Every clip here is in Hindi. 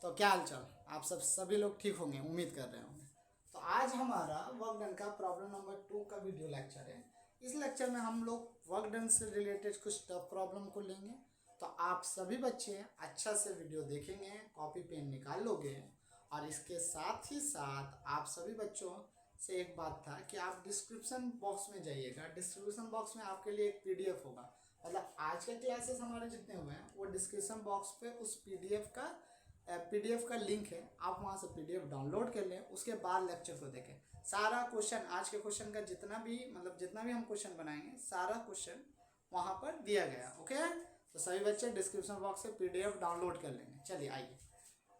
तो क्या हाल चाल, आप सभी लोग ठीक होंगे, उम्मीद कर रहे होंगे। तो आज हमारा वर्क डन का प्रॉब्लम नंबर 2 का वीडियो लेक्चर है। इस लेक्चर में हम लोग वर्क डन से रिलेटेड कुछ टफ प्रॉब्लम को लेंगे। तो आप सभी बच्चे अच्छा से वीडियो देखेंगे, कॉपी पेन निकाल लोगे। और इसके साथ ही साथ आप सभी बच्चों से एक बात था कि आप डिस्क्रिप्शन बॉक्स में जाइएगा। डिस्क्रिप्शन बॉक्स में आपके लिए एक पीडीएफ होगा, मतलब आज के क्लासेस हमारे जितने हुए हैं वो डिस्क्रिप्शन बॉक्स पे उस पीडीएफ का लिंक है। आप वहाँ से पीडीएफ डाउनलोड कर लें, उसके बाद लेक्चर को देखें। सारा क्वेश्चन, आज के क्वेश्चन का जितना भी हम क्वेश्चन बनाएंगे, सारा क्वेश्चन वहाँ पर दिया गया। ओके, तो सभी बच्चे डिस्क्रिप्शन बॉक्स से पीडीएफ डाउनलोड कर लेंगे। चलिए आइए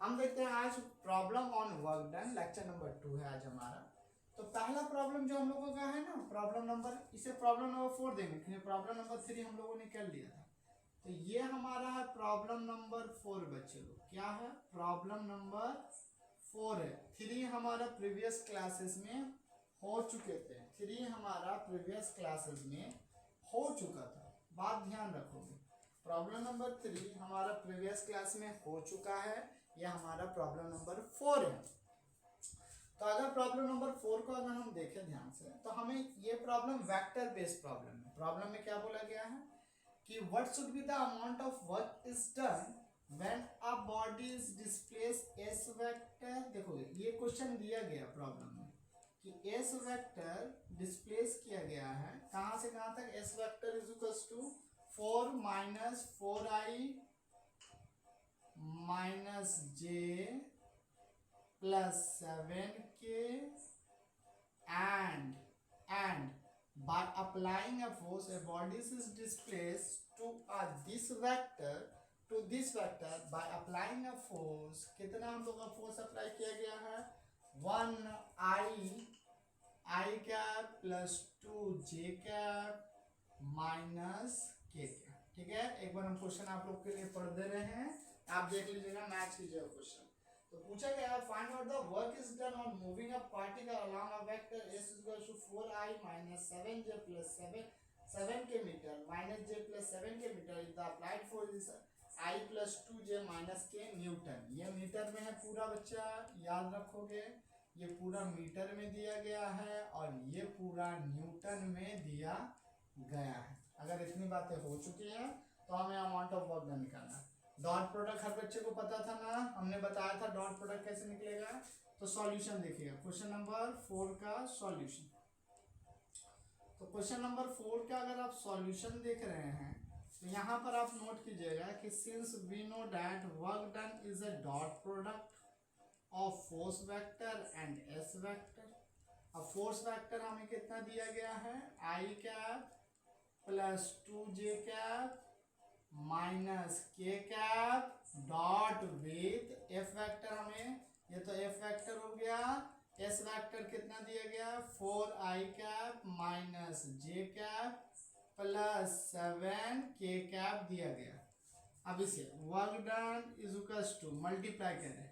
हम देखते हैं आज problem on work done, lecture number 2 है आज हमारा। तो पहला प्रॉब्लम जो हम लोगों का है ना, प्रॉब्लम नंबर, इसे प्रॉब्लम नंबर 4 देंगे क्योंकि प्रॉब्लम नंबर 3 हम लोगों ने कर लिया था। तो ये हमारा है प्रॉब्लम नंबर 4 बच्चे लोग। क्या है? प्रॉब्लम नंबर 4 है। 3 हमारा प्रीवियस क्लासेस में हो चुके थे। 3 हमारा प्रीवियस क्लासेस में हो चुका था, बात ध्यान रखोगे। प्रॉब्लम नंबर 3 हमारा प्रीवियस क्लास में हो चुका है। यह हमारा प्रॉब्लम नंबर 4 है। तो अगर प्रॉब्लम नंबर 4 को अगर हम देखें ध्यान से, तो हमें ये प्रॉब्लम वेक्टर बेस्ड प्रॉब्लम है। प्रॉब्लम में क्या बोला गया है कि what should be the amount of work is done when a body is displaced s vector। देखो ये क्वेश्चन दिया गया प्रॉब्लम में कि s वेक्टर डिस्प्लेस किया गया है कहां से कहां तक। s vector is equal to 4 minus 4i minus j plus 7k and by applying a force a body is displaced to this vector by applying a force। कितना हम लोग का फोर्स अप्लाई किया गया है? 1i cap plus 2j cap minus k cap. ठीक है, एक बार हम क्वेश्चन आप लोग के लिए पढ़ दे रहे हैं, आप देख लीजिएगा, मैच कीजिएगा क्वेश्चन। तो पूछा गया है find out the work is done on moving a particle along a vector s is equal to 4i minus 7j plus 7 K metre minus j plus 7 K metre is the applied force is i plus 2j minus k newton. ये मीटर में है पूरा बच्चा, याद रखोगे। ये पूरा मीटर में दिया गया है और ये पूरा न्यूटन में दिया गया है। अगर इतनी बातें हो चुकी हैं तो हमें अमाउंट ऑफ वर्क डन निकालना है। डॉट प्रोडक्ट हर बच्चे को पता था ना, हमने बताया था डॉट प्रोडक्ट कैसे निकलेगा। तो सॉल्यूशन देखिएगा क्वेश्चन नंबर 4 का सॉल्यूशन। तो क्वेश्चन नंबर 4 का अगर आप सॉल्यूशन देख रहे हैं तो यहाँ पर आप नोट कीजिएगा कि since we know that work done is a dot product of force vector and S vector. अब फोर्स वेक्टर हमें कितना दिया गया है? I cap plus 2j cap minus k cap dot with F vector. हमें ये तो एफ वेक्टर हो गया। एस वेक्टर कितना दिया गया? 4i cap minus j cap plus 7k cap दिया गया। अब इसे work done is equal to multiply करें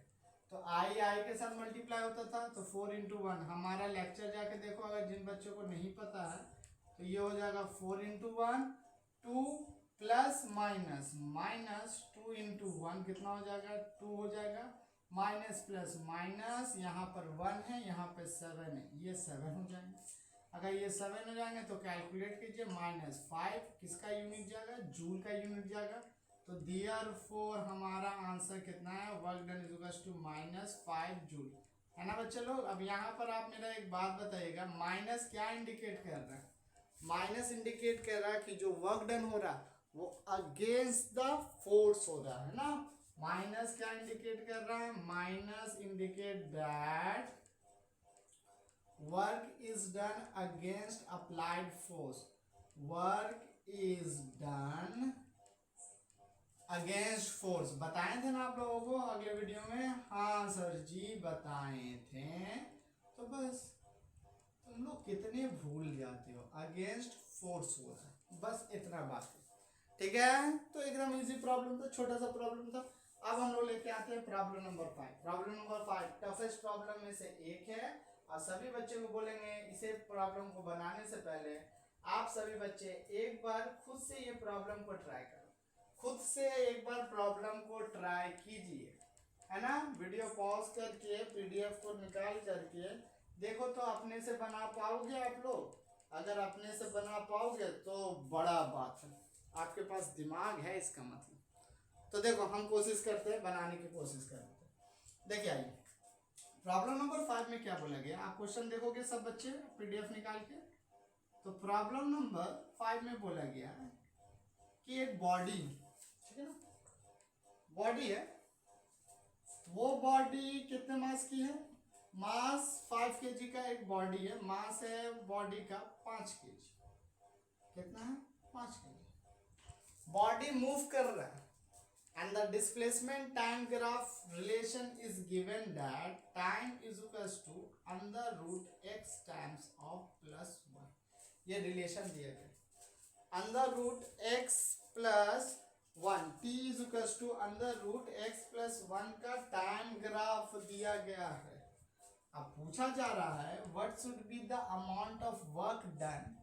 तो आई के साथ मल्टीप्लाई होता था, तो 4 इंटू 1। हमारा लेक्चर जाके देखो, अगर जिन बच्चों को नहीं पता है तो ये हो जाएगा 4 into 1 2 plus minus minus 2 into 1 कितना हो जाएगा? 2 हो जाएगा। माइनस प्लस माइनस, यहाँ पर 1 है, यहाँ पर 7 है, ये 7 हो जाएंगे। अगर ये 7 हो जाएंगे तो कैलकुलेट कीजिए, माइनस 5 किसका यूनिट जाएगा? जूल का यूनिट जाएगा। तो देयरफॉर हमारा आंसर कितना है? Work done is equal to minus 5 joule, है ना बच्चे लोग। अब यहाँ पर आप मेरा एक बात बताइएगा, माइनस क्या इंडिकेट कर रहा है? माइनस इंडिकेट कर रहा है कि जो वर्क डन हो रहा है वो अगेंस्ट द फोर्स हो रहा है ना। माइनस क्या इंडिकेट कर रहा है? Minus indicate that work is done against applied force. Work is done against force. बताए थे ना आप लोगों को अगले वीडियो में? हाँ सर जी बताए थे। तो बस तुम लोग कितने भूल जाते हो, अगेंस्ट फोर्स हो रहा है, बस इतना बात है। ठीक है, तो एकदम इजी प्रॉब्लम था, छोटा सा प्रॉब्लम था। अब हम लोग लेके आते हैं problem number 5। Problem number 5 toughest problem में से एक है और सभी बच्चों को बोलेंगे इसे प्रॉब्लम को बनाने से पहले आप सभी बच्चे एक बार खुद से ये प्रॉब्लम को ट्राई करो। खुद से एक बार प्रॉब्लम को ट्राई कीजिए। है ना। वीडियो पॉज करके पीडीएफ को निकाल करके देखो तो अपने से बना पाओगे आप लोग। अगर अपने से बना पाओगे तो बड़ा बात है, आपके पास दिमाग है इसका मतलब। तो देखो हम कोशिश करते हैं, बनाने की कोशिश करते हैं। देखिए आइए प्रॉब्लम नंबर 5 में क्या बोला गया, आप क्वेश्चन देखोगे सब बच्चे पीडीएफ निकाल के। तो प्रॉब्लम नंबर 5 में बोला गया कि एक बॉडी, ठीक है ना, बॉडी है, वो बॉडी कितने मास की है, मास 5 kg का एक बॉडी है, मास है बॉडी का 5 kg, कितना है 5 kg। बॉडी मूव कर रहा है and the displacement time graph relation is given that time is equals to under root x times of plus 1। ये रिलेशन दिया गया under root x plus 1 t is equal to under root x plus 1 का टाइम ग्राफ दिया गया है। अब पूछा जा रहा है what should be the amount of work done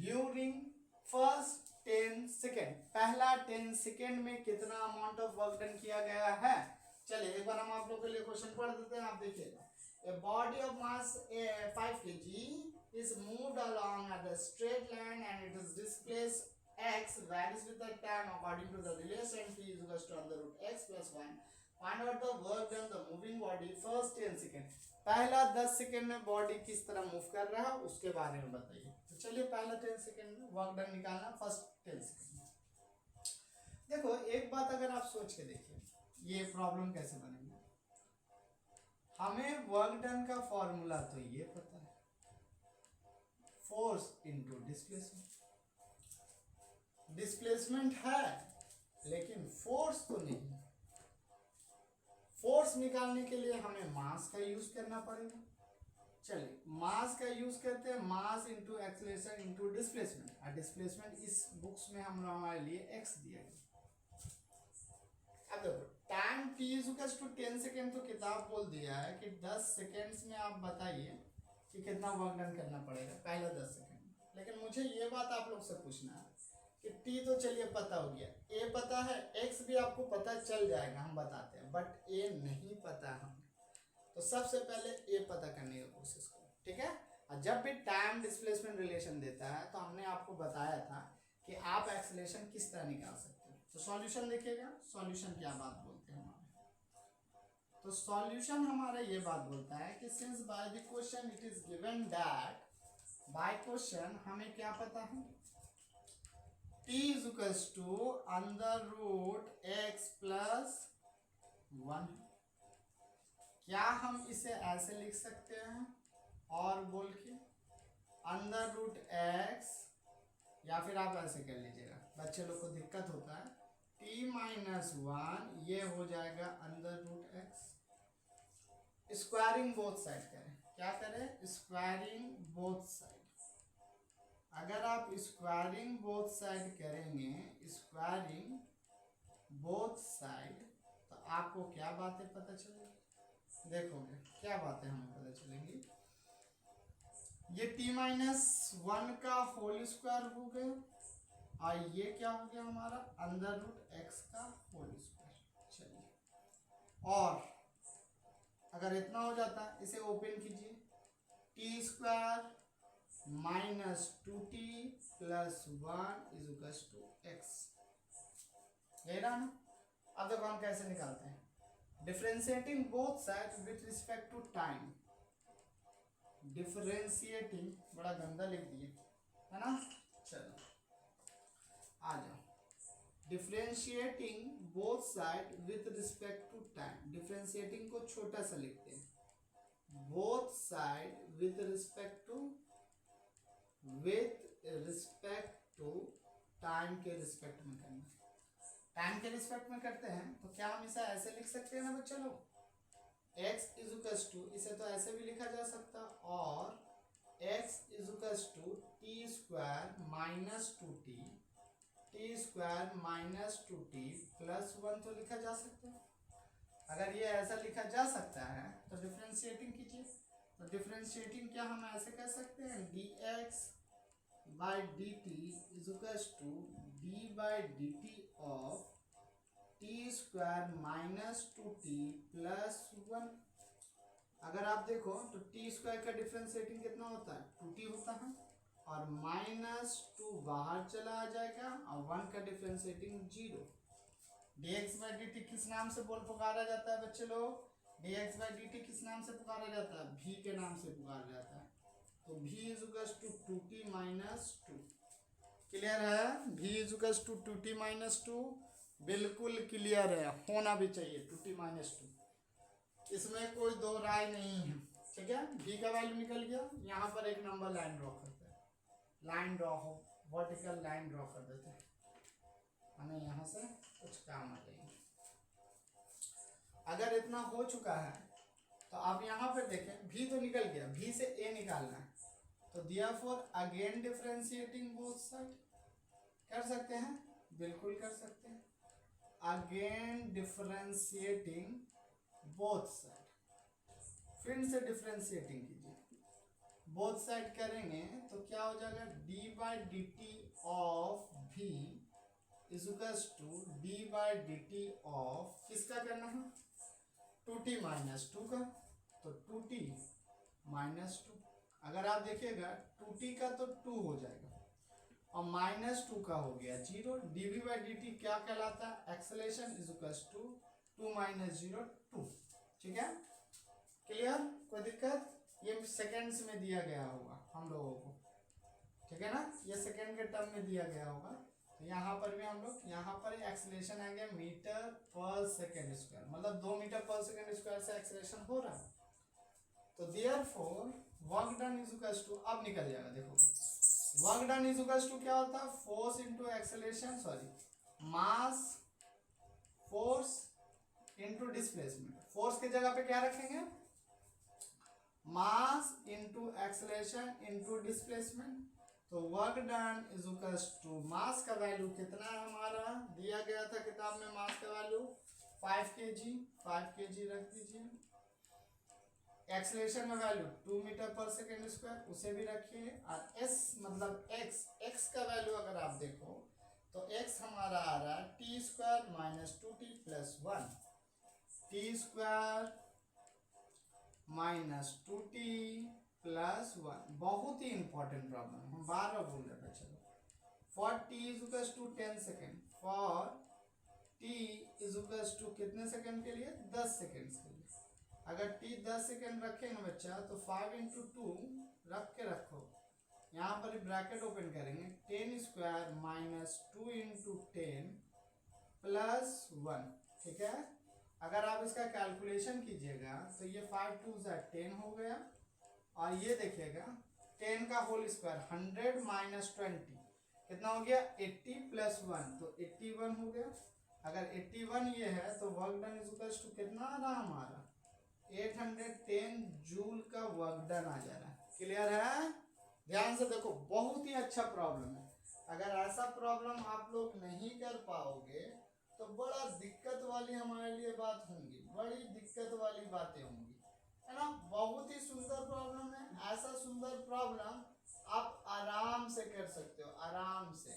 during first 10 second. पहला 10 सेकेंड में कितना अमाउंट ऑफ वर्क डन किया गया है। चलिए एक बार हम आप लोगों के लिए क्वेश्चन पढ़ देते हैं, आप देखिएगा। A body of mass 5 kg is moved along at a straight line and it is displaced x varies with the time according to the relation t is equal to under root x plus 1। Find out the work done the moving body first 10 second. पहला 10 सेकेंड में बॉडी किस तरह मूव कर रहा है उसके बारे में बताइए। तो चलिए पहला 10 सेकेंड में वर्क डन निकालना, फर्स्ट 10 सेकेंड। देखो एक बात अगर आप सोच के देखिए ये प्रॉब्लम कैसे बनेगी। हमें वर्क डन का फॉर्मूला तो ये पता है, फोर्स इनटू डिस्प्लेसमेंट। डिस्प्लेसमेंट है लेकिन फोर्स तो नहीं। फोर्स निकालने के लिए हमें मास का यूज करना पड़ेगा। चलिए मास का यूज करते हैं, mass into acceleration into displacement. और डिस्प्लेसमेंट इस बुक्स में हम हमारे लिए x दिया गया। अब देखो time t is equal to 10 second, तो किताब बोल दिया है कि 10 सेकेंड्स में आप बताइए कि कितना वर्क डन करना पड़ेगा पहला 10 सेकेंड। लेकिन मुझे ये बात आप लोग से पूछना है कि t तो चलिए पता हो गया, a पता है, x भी आपको पता चल जाएगा हम बताते हैं, बट a नहीं पता हमें। तो सबसे पहले a पता करने की कोशिश करो, ठीक है। और जब भी टाइम डिस्प्लेसमेंट रिलेशन देता है तो हमने आपको बताया था कि आप एक्सेलरेशन किस तरह निकाल सकते हो। तो सॉल्यूशन देखिएगा, सॉल्यूशन क्या बात बोलते हैं हमारे। तो सॉल्यूशन हमारा ये बात बोलता है कि since by the question it is given that, by question हमें क्या पता है, t is equal to under root x plus 1। क्या हम इसे ऐसे लिख सकते हैं और बोल के अंडर रूट x, या फिर आप ऐसे कर लीजिएगा, बच्चे लोग को दिक्कत होता है, t माइनस 1 ये हो जाएगा under root x। Squaring both side करें, क्या करें, स्क्वायरिंग बोथ साइड। अगर आप स्क्वायरिंग बोथ साइड करेंगे, स्क्वायरिंग बोथ साइड, तो आपको क्या बातें पता चलेगी, देखोगे क्या बातें हमें पता चलेंगी। ये t माइनस 1 का होल स्क्वायर हो गया और ये क्या हो गया हमारा अंडर रूट x का होल स्क्वायर। चलिए और अगर इतना हो जाता इसे ओपन कीजिए, T square minus 2t plus 1 is equal to x, यही रहा ना। अब देखो हम कैसे निकालते हैं, differentiating both side with respect to time. Differentiating बड़ा गंदा लिख दिए है ना, चलो आ जाओ। Differentiating both side with respect to time, differentiating को छोटा सा लिखते हैं, both side with respect to time के रिस्पेक्ट में करना। टाइम के रिस्पेक्ट में करते हैं तो क्या हम इसे ऐसे लिख सकते हैं ना बच्चे लोग, x इज इक्वल टू, इसे तो ऐसे भी लिखा जा सकता, और x is equal to T square minus 2t, T square minus 2t plus 1 तो लिखा जा सकता है। अगर ये ऐसा लिखा जा सकता है तो डिफरेंशिएटिंग कीजिए। तो डिफरेंशिएटिंग क्या हम ऐसे कर सकते हैं, dx by dt is equal to d by dt of t T square minus 2t plus 1। अगर आप देखो तो टी स्क्वायर का डिफरेंशिएटिंग कितना होता है, 2t होता है, और माइनस 2 बाहर चला आ जाएगा और 1 का डिफरेंशिएटिंग 0। dx बाई dt किस नाम से बोल पुकारा जाता है बच्चे लोग, dx बाई dt किस नाम से पुकारा जाता है, v के नाम से पुकारा जाता है। तो v is equals to 2t minus 2। Clear है, v is equals to 2t minus 2, बिल्कुल क्लियर है, होना भी चाहिए 2t माइनस 2, इसमें कोई दो राय नहीं है। ठीक है, v का वैल्यू निकल गया। यहाँ पर एक नंबर लाइन ड्रॉ करते हैं, लाइन ड्रॉ हो, वर्टिकल लाइन ड्रॉ कर देते हैं, हमें यहाँ से कुछ काम आ जाएंगे। अगर इतना हो चुका है तो आप यहाँ पर देखें, v तो निकल गया, v से a निकालना है, तो therefore again differentiating both side कर सकते हैं, बिल्कुल कर सकते हैं, अगेन डिफरेंशिएटिंग बोथ साइड, फिर से डिफरेंशिएटिंग कीजिए, बोथ साइड करेंगे तो क्या हो जाएगा, d by D T of v is equals to d by D T of किसका करना है, 2t माइनस 2 का, तो 2t माइनस 2। अगर आप देखिएगा 2t का तो 2 हो जाएगा और माइनस 2 का हो गया 0। dv बाई dt क्या कहलाता है, acceleration is equals to 2 minus 0 2। ठीक है, क्लियर, कोई दिक्कत, ये सेकेंड्स में दिया गया होगा हम लोगों को, ठीक है ना, ये सेकेंड के टर्म में दिया गया होगा। तो यहाँ पर भी हम लोग, यहाँ पर एक्सेलरेशन आ गया मीटर पर सेकेंड स्क्वायर, मतलब 2 मीटर पर सेकेंड स्क्वायर से एक्सेलरेशन हो रहा है। तो therefore work done is equals to, अब निकल जाएगा, देखो work done is equals to क्या होता है, force into acceleration, sorry mass force into displacement. Force की जगह पे क्या रखेंगे, mass into acceleration into displacement. तो work done is equals to, mass का वैल्यू कितना है हमारा, दिया गया था किताब में, मास का वैल्यू 5 kg रख दीजिए। एक्सेलरेशन में value 2 metre per second square, उसे भी रखिए। और s मतलब x का वैल्यू अगर आप देखो तो x हमारा आ रहा है T square minus 2t plus 1, T square minus 2t plus 1। बहुत ही इंपॉर्टेंट प्रॉब्लम, हम बार बार बोल रहे हैं, चलो for t is equals to 10 second, for t is equals to कितने सेकेंड के लिए, 10 सेकेंड के लिए। अगर t 10 सेकेंड रखेंगे बच्चा तो 5 इंटू 2 रख के रखो, यहाँ पर ब्रैकेट ओपन करेंगे, 10 स्क्वायर माइनस 2 इंटू 10 प्लस 1। ठीक है, अगर आप इसका कैलकुलेशन कीजिएगा तो ये 5 2 10 हो गया, और ये देखिएगा 10 का होल स्क्वायर 100 माइनस 20 कितना हो गया, 80 प्लस 1, तो 81 हो गया। अगर 81 ये है तो work done is equals to कितना आ रहा हमारा, 810 जूल का वर्क डन आ जा रहा है। क्लियर है, ध्यान से देखो, बहुत ही अच्छा प्रॉब्लम है। अगर ऐसा प्रॉब्लम आप लोग नहीं कर पाओगे तो बड़ा दिक्कत वाली हमारे लिए बात होंगी, बड़ी दिक्कत वाली बातें होंगी, है ना। बहुत ही सुंदर प्रॉब्लम है, ऐसा सुंदर प्रॉब्लम आप आराम से कर सकते हो, आराम से,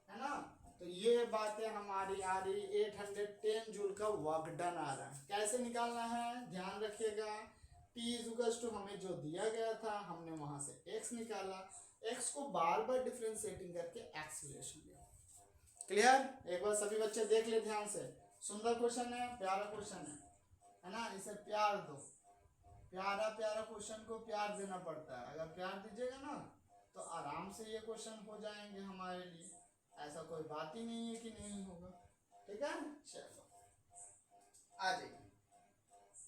है ना। तो ये बातें हमारी आ रही, 810 जूल का वर्क डन आ रहा है, कैसे निकालना है ध्यान रखिएगा। t इज इक्वल्स टू हमें जो दिया गया था, हमने वहां से x निकाला, x को बार बार डिफरेंशिएटिंग करके एक्सेलरेशन लिया। क्लियर, एक बार सभी बच्चे देख ले ध्यान से, सुंदर क्वेश्चन है, प्यारा क्वेश्चन है ना, इसे प्यार दो, प्यारा प्यारा क्वेश्चन को प्यार देना पड़ता है। अगर प्यार दीजिएगा ना तो आराम से ये क्वेश्चन हो जाएंगे हमारे लिए, ऐसा कोई बात ही नहीं है कि नहीं होगा। ठीक है, चलो आ जाइए।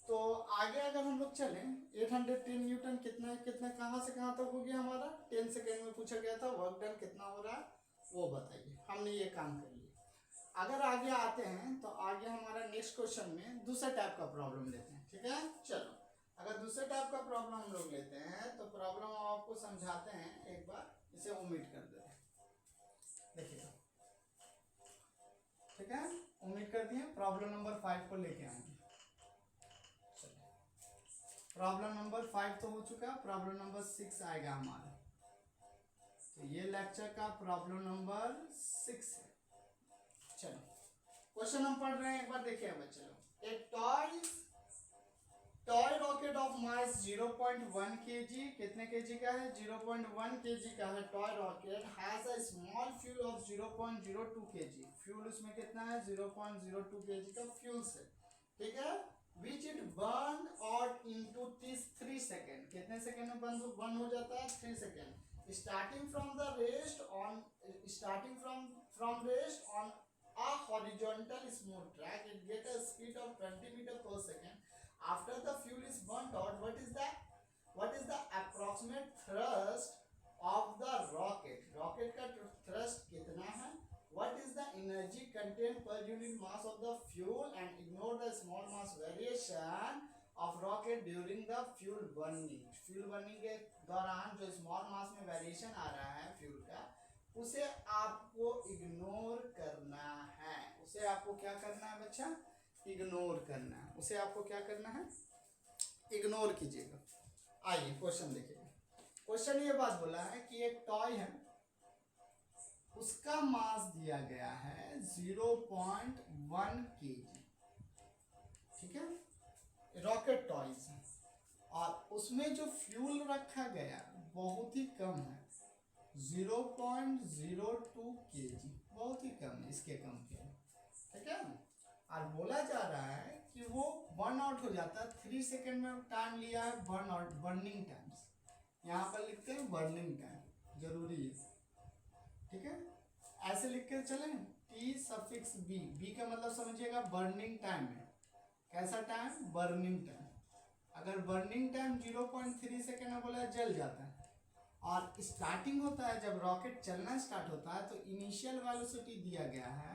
तो आगे अगर हम लोग चले, 810 न्यूटन कितना कितना कहाँ से कहाँ तक हो गया हमारा, 10 सेकेंड में पूछा गया था, वर्क डन कितना हो रहा है वो बताइए, हमने ये काम कर लिया। अगर आगे आते हैं तो आगे हमारा नेक्स्ट क्वेश्चन में दूसरे टाइप का प्रॉब्लम लेते हैं। ठीक है, चलो अगर दूसरे टाइप का प्रॉब्लम हम लोग लेते हैं तो प्रॉब्लम हम आपको समझाते हैं, एक बार इसे ओमिट कर देते हैं, देखिए। ठीक है, ओमिट कर दिए, प्रॉब्लम नंबर 5 को लेके आएंगे। प्रॉब्लम नंबर 5 तो हो चुका, प्रॉब्लम नंबर 6 आएगा हमारा। तो ये लेक्चर का प्रॉब्लम नंबर 6 है। चलो क्वेश्चन हम पढ़ रहे हैं, एक बार देखिए बच्चे लोग। एक toy rocket of mass 0.1 kg, कितने केजी का है? 0.1 kg का है। Toy rocket has a small fuel of 0.02 kg, fuel उसमें कितना है? 0.02 kg का फ्यूल है, ठीक है। Which it burn out into 3 second, कितने सेकेंड में बर्न हो जाता है? 3 second. Starting from rest on a horizontal smooth track, it get a speed of 20 meter per second. After the fuel is burnt out, what is the approximate thrust of the rocket? Rocket का thrust कितना है? What is the energy content per unit mass of the fuel? And ignore the small mass variation of rocket during the fuel burning. fuel burning के दौरान जो small mass में variation आ रहा है fuel का, उसे आपको इग्नोर करना है। उसे आपको क्या करना है बच्चा? इग्नोर करना है। उसे आपको क्या करना है? इग्नोर कीजिएगा। आइए क्वेश्चन देखिए। क्वेश्चन ये बात बोला है कि एक टॉय है, उसका मास दिया गया है 0.1 kg, ठीक है, रॉकेट टॉयज है, और उसमें जो फ्यूल रखा गया बहुत ही कम है, 0.02 kg, बहुत ही कम है, इसके कम के, ठीक है। और बोला जा रहा है कि वो बर्न आउट हो जाता है 3 सेकेंड में। टाइम लिया है बर्न आउट, बर्निंग टाइम्स, यहाँ पर लिखते हैं बर्निंग टाइम, जरूरी है, ठीक है। ऐसे लिख कर चले, टी सफिक्स बी, बी का मतलब समझिएगा बर्निंग टाइम है। कैसा टाइम? Burning time. अगर बर्निंग टाइम 0.3 सेकेंड में बोला जल जाता है, और स्टार्टिंग होता है जब रॉकेट चलना स्टार्ट होता है तो इनिशियल वेलोसिटी दिया गया है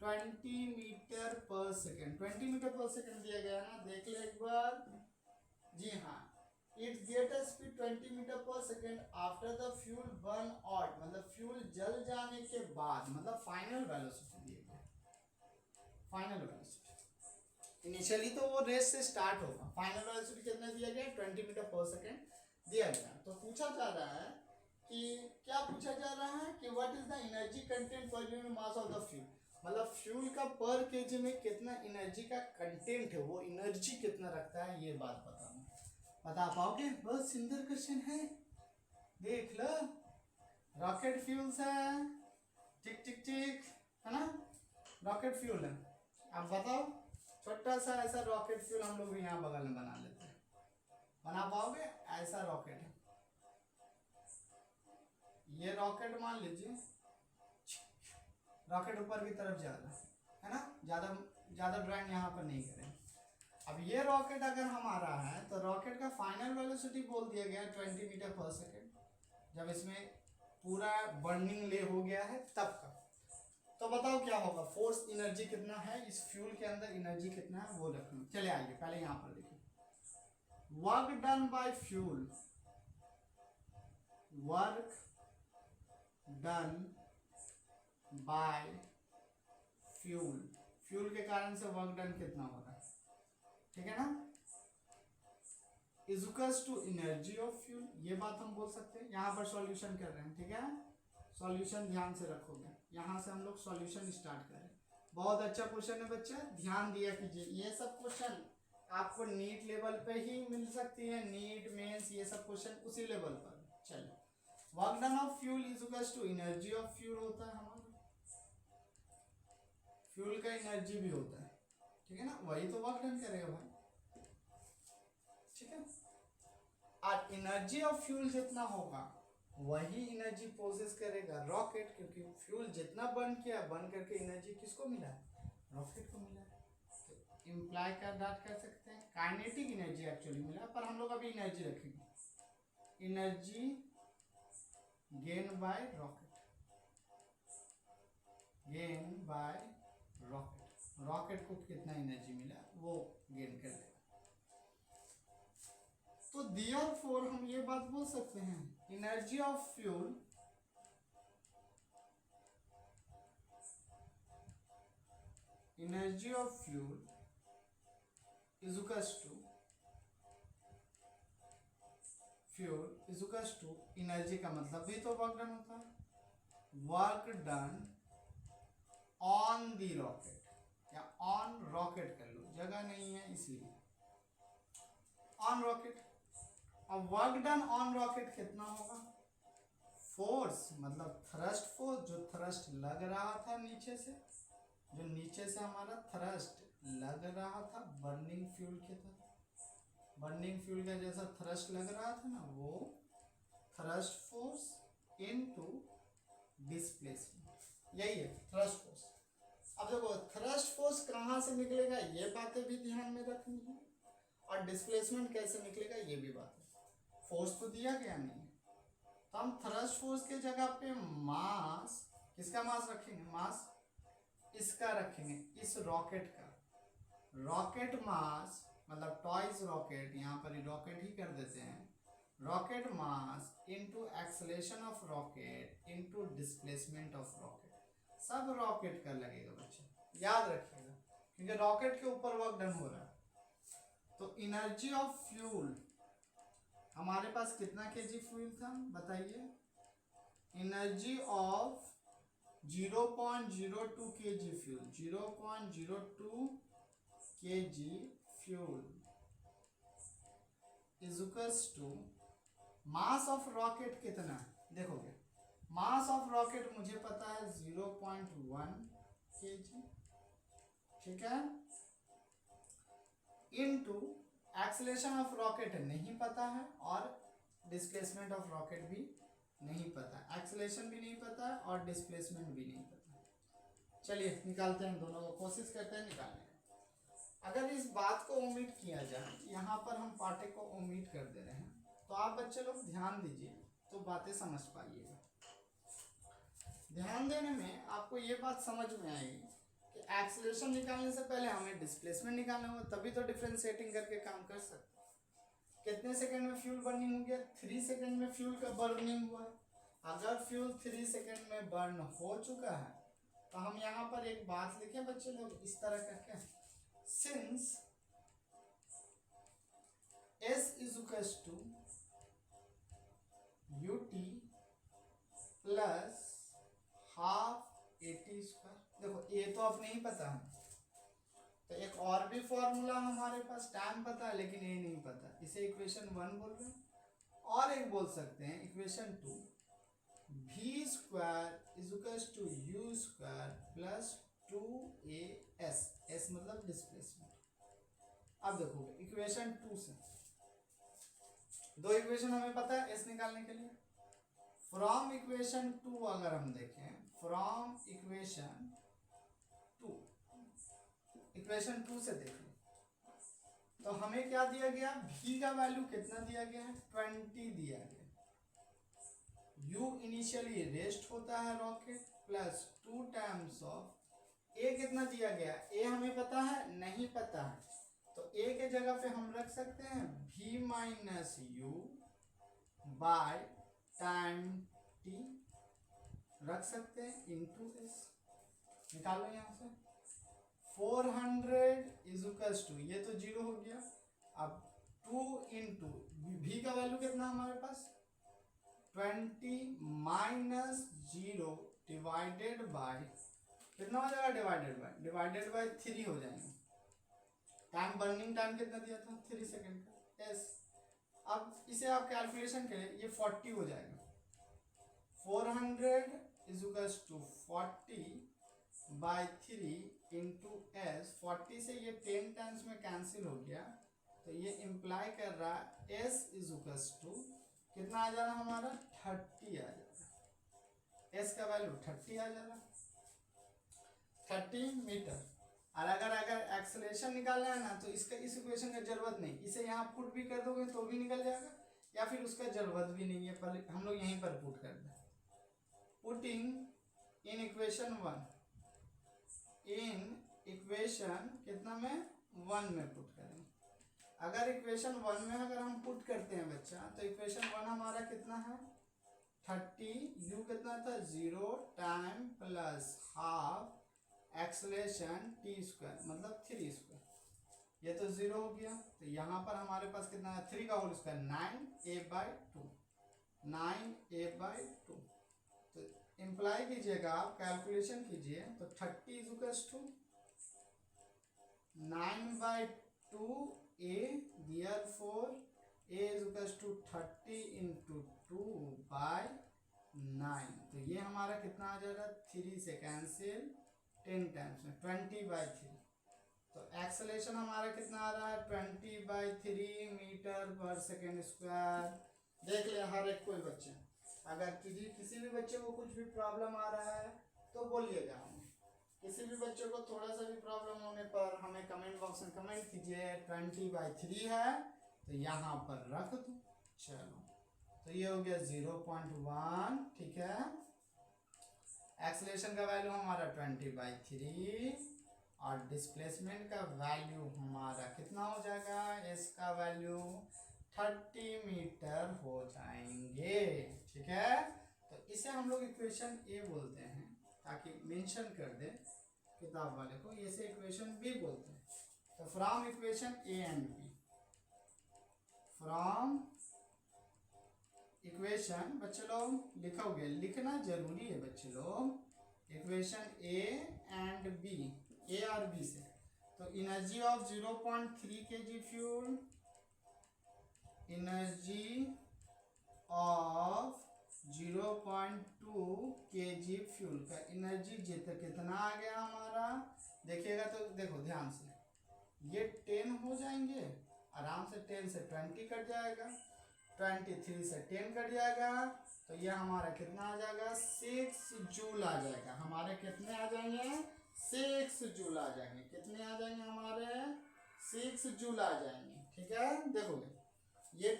20 metre per second. 20 metre per second दिया गया है ना, देख ले एक बार। जी हाँ, it get a speed 20 metre per second after the fuel burn out, मतलब फ्यूल जल जाने के बाद, मतलब फाइनल वेलोसिटी दिया गया, फाइनल वेलोसिटी। इनिशियली तो वो रेस से स्टार्ट होगा, फाइनल वेलोसिटी कितना दिया गया? 20 मीटर पर सेकेंड दिया गया। तो पूछा जा रहा है कि क्या पूछा जा रहा है कि what is the energy content per unit mass of the fuel, मतलब फ्यूल का पर केजी में कितना एनर्जी का कंटेंट है, वो एनर्जी कितना रखता है, ये बात बताना। बता पाओगे? बहुत सुंदर क्वेश्चन है, देख लो। रॉकेट फ्यूल्स है, टिक टिक टिक, है ना, रॉकेट फ्यूल है। अब बताओ, छोटा सा ऐसा रॉकेट फ्यूल हम लोग यहाँ बगल में बना लेते हैं, बना पाओगे? ऐसा रॉकेट है, ये रॉकेट मान लीजिए, रॉकेट ऊपर की तरफ जा रहा है ना, ज्यादा ड्राइंग यहाँ पर नहीं करें। अब ये रॉकेट अगर हमारा है तो रॉकेट का फाइनल वेलोसिटी बोल दिया गया 20 मीटर पर सेकेंड, जब इसमें पूरा बर्निंग ले हो गया है तब का। तो बताओ क्या होगा? फोर्स एनर्जी कितना है इस फ्यूल के अंदर, एनर्जी कितना है वो रखना। चले आइए पहले यहाँ पर देखिए, work done by fuel, work done by fuel, fuel के कारण से वर्क डन कितना हो रहा है, ठीक है ना, equals to energy of fuel, ये बात हम बोल सकते हैं। यहाँ पर सॉल्यूशन कर रहे हैं, ठीक है, सॉल्यूशन ध्यान से रखोगे, यहाँ से हम लोग सॉल्यूशन स्टार्ट करें। बहुत अच्छा क्वेश्चन है बच्चा, ध्यान दिया कीजिए। ये सब क्वेश्चन आपको नीट लेवल पे ही मिल सकती है, नीट मेंस ये सब क्वेश्चन उसी लेवल पर। चलो, work done of fuel is equals to energy of fuel होता है हमारा, फ्यूल का एनर्जी भी होता है, ठीक है ना, वही तो वर्क डन करेगा भाई, ठीक है। और एनर्जी ऑफ फ्यूल जितना होगा वही एनर्जी प्रोसेस करेगा रॉकेट, क्योंकि फ्यूल जितना बर्न किया, बर्न करके एनर्जी किसको मिला है? रॉकेट को मिला है। तो इम्प्लाई कर सकते हैं काइनेटिक एनर्जी एक्चुअली मिला, पर हम लोग अभी एनर्जी रखेंगे, energy gain by rocket, gain by rocket, rocket को कितना एनर्जी मिला वो गेन कर लेगा। तो देयरफॉर हम ये बात बोल सकते हैं, energy of fuel is equals to fuel is equals to energy का मतलब भी तो वर्क डन होता है, work done on the rocket, या ऑन रॉकेट कर लो, जगह नहीं है इसलिए ऑन रॉकेट। अब वर्क डन ऑन रॉकेट कितना होगा, फोर्स मतलब थ्रस्ट फोर्स, जो थ्रस्ट लग रहा था नीचे से, जो नीचे से हमारा थ्रस्ट लग रहा था बर्निंग फ्यूल के तरह, बर्निंग फ्यूल का जैसा थ्रस्ट लग रहा था ना, वो थ्रस्ट फोर्स इनटू डिस्प्लेसमेंट, यही है थ्रस्ट फोर्स। अब देखो थ्रस्ट फोर्स कहाँ से निकलेगा, ये बातें भी ध्यान में रखनी है, और डिस्प्लेसमेंट कैसे निकलेगा ये भी बात है। फोर्स तो दिया गया नहीं है, तो हम थ्रस्ट फोर्स के जगह पे मास, किसका मास रखेंगे, मास इसका रखेंगे, इस रॉकेट का, रॉकेट मास मतलब टॉयज रॉकेट, यहाँ पर रॉकेट ही कर देते हैं, rocket mass into acceleration of rocket into displacement of rocket, सब रॉकेट का लगेगा बच्चे, याद रखिएगा, क्योंकि रॉकेट के ऊपर वर्क डन हो रहा है। तो एनर्जी ऑफ फ्यूल, हमारे पास कितना केजी फ्यूल था बताइए, energy of 0.02 kg fuel, 0.02 kg fuel is equals to mass of rocket कितना, देखोगे मास ऑफ रॉकेट मुझे पता है 0.1 kg, ठीक है, इनटू एक्सेलरेशन ऑफ रॉकेट नहीं पता है, और डिस्प्लेसमेंट ऑफ रॉकेट भी नहीं पता, एक्सेलरेशन भी नहीं पता है और डिस्प्लेसमेंट भी नहीं पता। चलिए निकालते हैं, दोनों को कोशिश करते हैं निकालने का। अगर इस बात को ओमिट किया जाए, यहाँ पर हम पार्टे को ओमिट कर दे रहे हैं, तो आप बच्चे लोग ध्यान दीजिए तो बातें समझ पाइएगा। ध्यान देने में आपको ये बात समझ में आएगी कि एक्सेलरेशन निकालने से पहले हमें डिस्प्लेसमेंट निकालना होगा, तभी तो डिफरेंशिएटिंग करके काम कर सकते। कितने सेकंड में फ्यूल बर्निंग हो गया, 3 सेकंड में फ्यूल का बर्निंग हुआ है। अगर फ्यूल 3 सेकंड में बर्न हो चुका है, तो हम यहाँ पर एक बात लिखें बच्चे लोग इस तरह करके, since S is equals to UT plus half AT square. देखो ये तो अब नहीं पता है, तो एक और भी फॉर्मूला हमारे पास, टाइम पता है लेकिन ये नहीं पता, इसे इक्वेशन 1 बोल रहे हैं, और एक बोल सकते हैं equation 2, v square is equals to u square plus 2as, s मतलब डिस्प्लेसमेंट। अब देखोगे इक्वेशन 2 से, दो इक्वेशन हमें पता है s निकालने के लिए, फ्रॉम इक्वेशन 2 अगर हम देखें, फ्रॉम इक्वेशन 2, इक्वेशन 2 से देखें तो हमें क्या दिया गया, v का वैल्यू कितना दिया गया है, 20 दिया गया, u इनिशियली रेस्ट होता है rocket, plus 2 times of a कितना दिया गया, a हमें पता है नहीं पता है, तो a के जगह पे हम रख सकते हैं v minus u by time t, रख सकते हैं इनटू s, निकालो यहाँ से 400 इज इक्वल्स टू, ये तो 0 हो गया, अब 2 इंटू v का वैल्यू कितना हमारे पास 20 माइनस 0 डिवाइडेड बाय कितना हो जाएगा, डिवाइडेड बाय 3 हो जाएंगे। टाइम बर्निंग टाइम कितना दिया था 3 सेकेंड का s। अब इसे आप कैलकुलेशन करें, ये 40 हो जाएगा, 400 is equals to 40 by 3 into S, 40 से ये 10 टाइम्स में कैंसिल हो गया, तो ये इम्प्लाई कर रहा है s इज इक्वल्स टू कितना आ जा रहा हमारा 30 आ जा रहा, s का वैल्यू 30 आ जा रहा, 30 मीटर। और अगर एक्सेलरेशन निकालना है ना, तो इसका इस इक्वेशन का जरूरत नहीं, इसे यहाँ पुट भी कर दोगे तो भी निकल जाएगा, या फिर उसका जरूरत भी नहीं है, पर हम लोग यहीं पर पुट कर दें, putting in equation 1, in equation कितना में 1 में पुट करेंगे। अगर इक्वेशन 1 में अगर हम पुट करते हैं बच्चा, तो इक्वेशन 1 हमारा कितना है 30, u कितना था 0 time plus half acceleration t square मतलब 3 स्क्वायर, ये तो 0 हो गया, तो यहाँ पर हमारे पास कितना है 3 का होल स्क्वायर 9a/2, 9a/2। तो इम्प्लाई कीजिएगा आप, कैलकुलेशन कीजिए, तो 30 is equals to 9/2 a, therefore a is equals to 30 into 2/9। तो ये हमारा कितना आ जाएगा, 3 से कैंसिल 10 टाइम्स में 20/3। तो एक्सेलेरेशन हमारा कितना आ रहा है, 20/3 मीटर पर सेकेंड स्क्वायर। देख ले हर एक कोई बच्चे, अगर किसी भी बच्चे को कुछ भी प्रॉब्लम आ रहा है तो बोलिएगा हमें। किसी भी बच्चे को थोड़ा सा भी प्रॉब्लम होने पर हमें कमेंट बॉक्स में कमेंट कीजिए। 20/3 है तो यहाँ पर रख दो। चलो तो ये हो गया 0.1, ठीक है। एक्सेलेरेशन का वैल्यू हमारा 20/3 और डिस्प्लेसमेंट का वैल्यू हमारा कितना हो जाएगा, इसका वैल्यू 30 मीटर हो जाएंगे, ठीक है। तो इसे हम लोग इक्वेशन ए बोलते हैं, ताकि मेंशन कर दे किताब वाले को। इसे इक्वेशन बी बोलते हैं। तो from equation A and B, from equation, बच्चे लोग लिखोगे, लिखना जरूरी है बच्चे लोग। Equation A and B, A और बी से, तो energy of 0.3 kg fuel, energy of 0.2 kg fuel का एनर्जी कितना आ गया हमारा, देखिएगा तो देखो ध्यान से, ये 10 हो जाएंगे आराम से, 10 से 20 कट जाएगा, 23 से 10 कट जाएगा, तो ये हमारा कितना आ जाएगा, 6 जूल आ जाएगा। हमारे कितने आ जाएंगे, 6 जूल आ जाएंगे। कितने आ जाएंगे हमारे, 6 जूल आ जाएंगे, ठीक है। देखोगे ये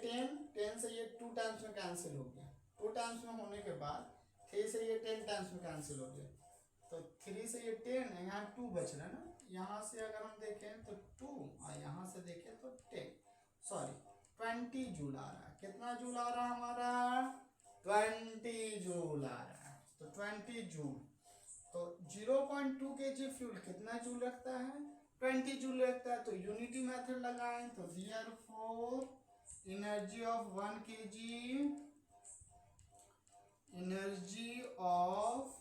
10 से ये 2 टाइम्स में कैंसिल हो गया, 2 टाइम्स में होने के बाद 3 से ये 10 टाइम्स में कैंसिल हो गया, तो 3 से ये 10, यहाँ 2 बच रहा है ना। यहाँ से अगर हम देखें तो 2 और यहाँ से देखें तो 10, सॉरी 20 जूल आ रहा है। कितना जूल आ रहा है हमारा, 20 जूल आ रहा है। तो 20 जूल, तो 0.2 kg फ्यूल कितना जूल रखता है, 20 जूल रखता है। तो यूनिटी मेथड लगाएं, तो therefore energy of 1 kg, energy of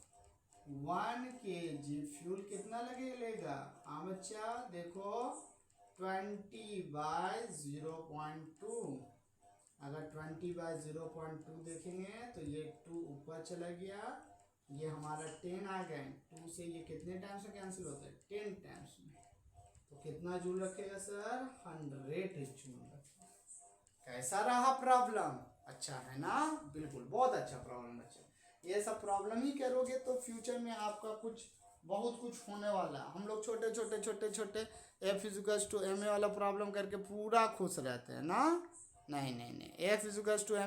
1 kg fuel कितना लगेगा, हाँ बच्चा देखो 20/0.2। अगर 20/0.2 देखेंगे तो ये 2 ऊपर चला गया, ये हमारा 10 आ गए, 2 से ये कितने टाइम्स में कैंसिल होता है, 10 टाइम्स में। तो कितना जूल रखेगा सर, 100 जूल रखेगा। कैसा रहा प्रॉब्लम, अच्छा है ना, बिल्कुल बहुत अच्छा प्रॉब्लम बच्चे। ये सब प्रॉब्लम ही करोगे तो फ्यूचर में आपका कुछ बहुत कुछ होने वाला है। हम लोग छोटे F = ma वाला प्रॉब्लम करके पूरा खुश रहते हैं ना, नहीं, F =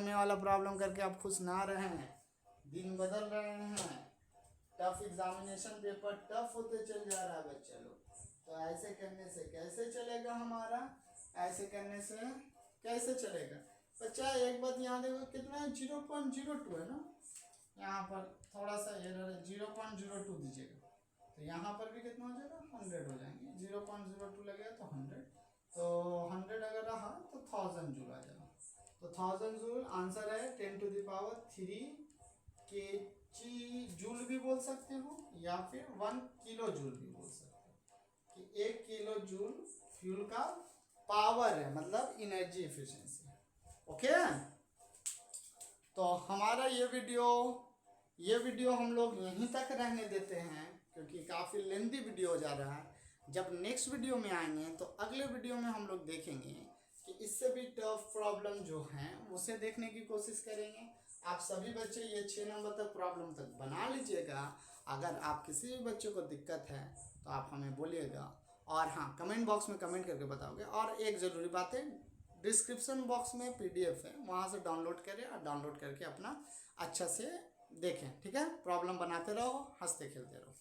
ma वाला प्रॉब्लम करके आप खुश ना रहे हैं। दिन बदल रहे हैं, टफ एग्जामिनेशन पेपर टफ होते चल जा रहा है बच्चे लोग। तो ऐसे करने से कैसे चलेगा हमारा, ऐसे करने से कैसे चलेगा बच्चा। एक बात यहाँ देखो, कितना है, 0.02 है ना, यहाँ पर थोड़ा सा एरर है, 0.02 दीजिएगा, तो यहाँ पर भी कितना हो जाएगा, 100 हो जाएंगे। 0.02 लगेगा तो 100, तो 100 अगर रहा तो 1000 जूल आ जाएगा। तो 1000 जूल आंसर है 10⁻³ kg जूल भी बोल सकते हो, या फिर 1 किलो जूल भी बोल सकते हो, कि 1 किलो जूल फ्यूल का पावर है, मतलब एनर्जी एफिशिएंसी। ओके, तो हमारा ये वीडियो हम लोग यहीं तक रहने देते हैं, क्योंकि काफ़ी लेंथी वीडियो जा रहा है। जब नेक्स्ट वीडियो में आएंगे तो अगले वीडियो में हम लोग देखेंगे कि इससे भी टफ प्रॉब्लम जो हैं उसे देखने की कोशिश करेंगे। आप सभी बच्चे ये 6 नंबर तक प्रॉब्लम तक बना लीजिएगा। अगर आप किसी भी बच्चे को दिक्कत है तो आप हमें बोलिएगा, और हाँ कमेंट बॉक्स में कमेंट करके बताओगे। और एक ज़रूरी बात है, डिस्क्रिप्शन बॉक्स में PDF है, वहाँ से डाउनलोड करें और डाउनलोड करके अपना अच्छा से देखें, ठीक है। प्रॉब्लम बनाते रहो, हंसते खेलते रहो।